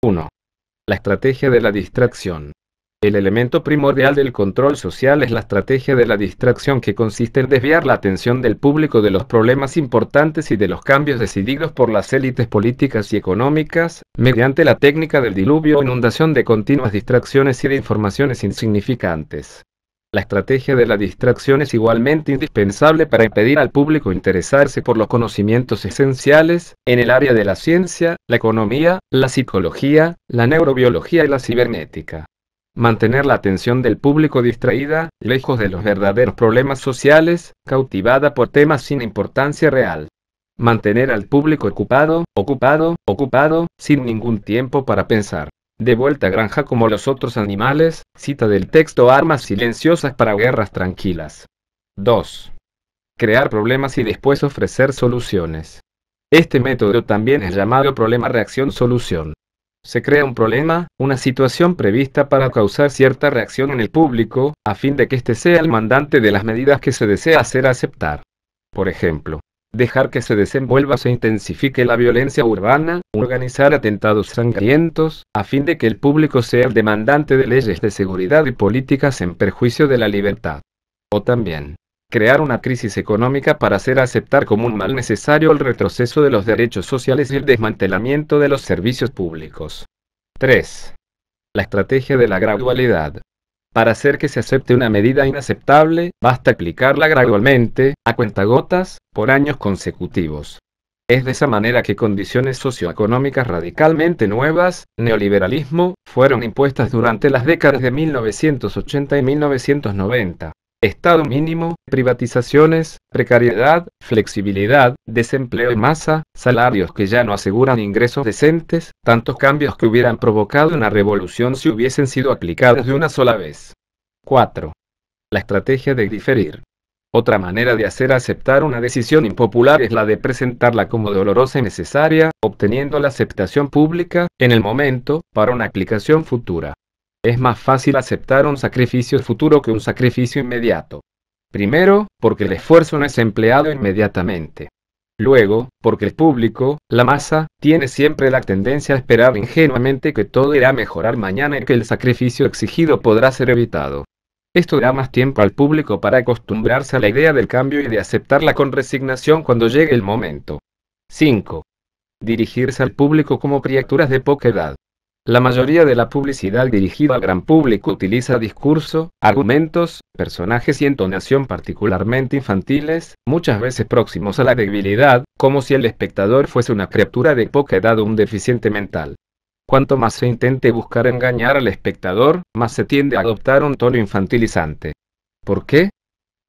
1. La estrategia de la distracción. El elemento primordial del control social es la estrategia de la distracción, que consiste en desviar la atención del público de los problemas importantes y de los cambios decididos por las élites políticas y económicas, mediante la técnica del diluvio o inundación de continuas distracciones y de informaciones insignificantes. La estrategia de la distracción es igualmente indispensable para impedir al público interesarse por los conocimientos esenciales en el área de la ciencia, la economía, la psicología, la neurobiología y la cibernética. Mantener la atención del público distraída, lejos de los verdaderos problemas sociales, cautivada por temas sin importancia real. Mantener al público ocupado, sin ningún tiempo para pensar. De vuelta a granja como los otros animales, cita del texto Armas silenciosas para guerras tranquilas. 2. Crear problemas y después ofrecer soluciones. Este método también es llamado problema-reacción-solución. Se crea un problema, una situación prevista para causar cierta reacción en el público, a fin de que éste sea el mandante de las medidas que se desea hacer aceptar. Por ejemplo, dejar que se desenvuelva o se intensifique la violencia urbana, organizar atentados sangrientos, a fin de que el público sea el demandante de leyes de seguridad y políticas en perjuicio de la libertad. O también, crear una crisis económica para hacer aceptar como un mal necesario el retroceso de los derechos sociales y el desmantelamiento de los servicios públicos. 3. La estrategia de la gradualidad. Para hacer que se acepte una medida inaceptable, basta aplicarla gradualmente, a cuentagotas, por años consecutivos. Es de esa manera que condiciones socioeconómicas radicalmente nuevas, neoliberalismo, fueron impuestas durante las décadas de 1980 y 1990. Estado mínimo, privatizaciones, precariedad, flexibilidad, desempleo en masa, salarios que ya no aseguran ingresos decentes, tantos cambios que hubieran provocado una revolución si hubiesen sido aplicados de una sola vez. 4. La estrategia de diferir. Otra manera de hacer aceptar una decisión impopular es la de presentarla como dolorosa y necesaria, obteniendo la aceptación pública, en el momento, para una aplicación futura. Es más fácil aceptar un sacrificio futuro que un sacrificio inmediato. Primero, porque el esfuerzo no es empleado inmediatamente. Luego, porque el público, la masa, tiene siempre la tendencia a esperar ingenuamente que todo irá a mejorar mañana y que el sacrificio exigido podrá ser evitado. Esto da más tiempo al público para acostumbrarse a la idea del cambio y de aceptarla con resignación cuando llegue el momento. 5. Dirigirse al público como criaturas de poca edad. La mayoría de la publicidad dirigida al gran público utiliza discurso, argumentos, personajes y entonación particularmente infantiles, muchas veces próximos a la debilidad, como si el espectador fuese una criatura de poca edad o un deficiente mental. Cuanto más se intente buscar engañar al espectador, más se tiende a adoptar un tono infantilizante. ¿Por qué?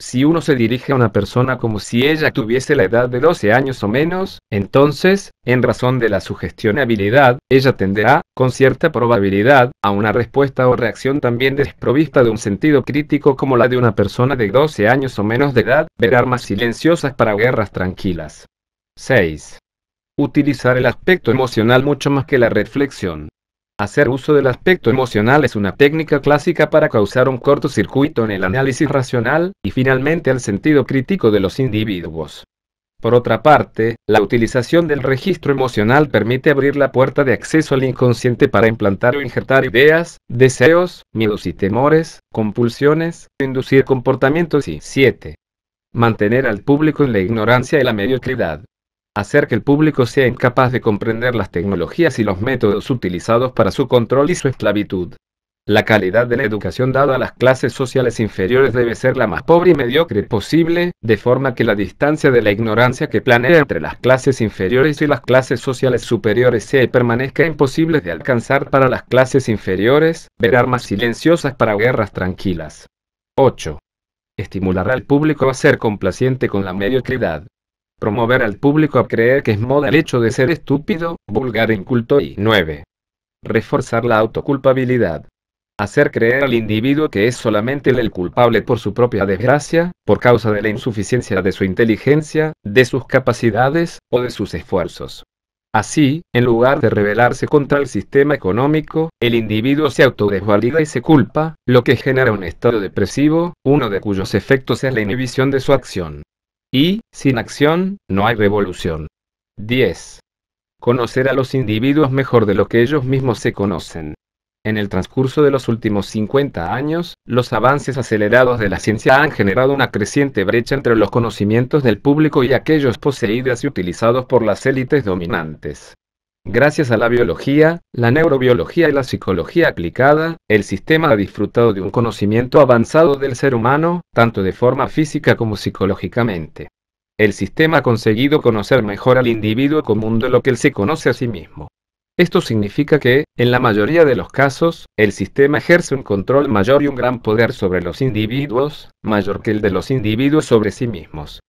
Si uno se dirige a una persona como si ella tuviese la edad de 12 años o menos, entonces, en razón de la sugestionabilidad, ella tenderá, con cierta probabilidad, a una respuesta o reacción también desprovista de un sentido crítico como la de una persona de 12 años o menos de edad, ver armas silenciosas para guerras tranquilas. 6. Utilizar el aspecto emocional mucho más que la reflexión. Hacer uso del aspecto emocional es una técnica clásica para causar un cortocircuito en el análisis racional, y finalmente al sentido crítico de los individuos. Por otra parte, la utilización del registro emocional permite abrir la puerta de acceso al inconsciente para implantar o injertar ideas, deseos, miedos y temores, compulsiones, inducir comportamientos y 7. Mantener al público en la ignorancia y la mediocridad. Hacer que el público sea incapaz de comprender las tecnologías y los métodos utilizados para su control y su esclavitud. La calidad de la educación dada a las clases sociales inferiores debe ser la más pobre y mediocre posible, de forma que la distancia de la ignorancia que planea entre las clases inferiores y las clases sociales superiores sea y permanezca imposible de alcanzar para las clases inferiores, ver armas silenciosas para guerras tranquilas. 8. Estimular al público a ser complaciente con la mediocridad. Promover al público a creer que es moda el hecho de ser estúpido, vulgar e inculto y 9. Reforzar la autoculpabilidad. Hacer creer al individuo que es solamente él el culpable por su propia desgracia, por causa de la insuficiencia de su inteligencia, de sus capacidades, o de sus esfuerzos. Así, en lugar de rebelarse contra el sistema económico, el individuo se autodesvalida y se culpa, lo que genera un estado depresivo, uno de cuyos efectos es la inhibición de su acción. Y, sin acción, no hay revolución. 10. Conocer a los individuos mejor de lo que ellos mismos se conocen. En el transcurso de los últimos 50 años, los avances acelerados de la ciencia han generado una creciente brecha entre los conocimientos del público y aquellos poseídos y utilizados por las élites dominantes. Gracias a la biología, la neurobiología y la psicología aplicada, el sistema ha disfrutado de un conocimiento avanzado del ser humano, tanto de forma física como psicológicamente. El sistema ha conseguido conocer mejor al individuo común de lo que él se conoce a sí mismo. Esto significa que, en la mayoría de los casos, el sistema ejerce un control mayor y un gran poder sobre los individuos, mayor que el de los individuos sobre sí mismos.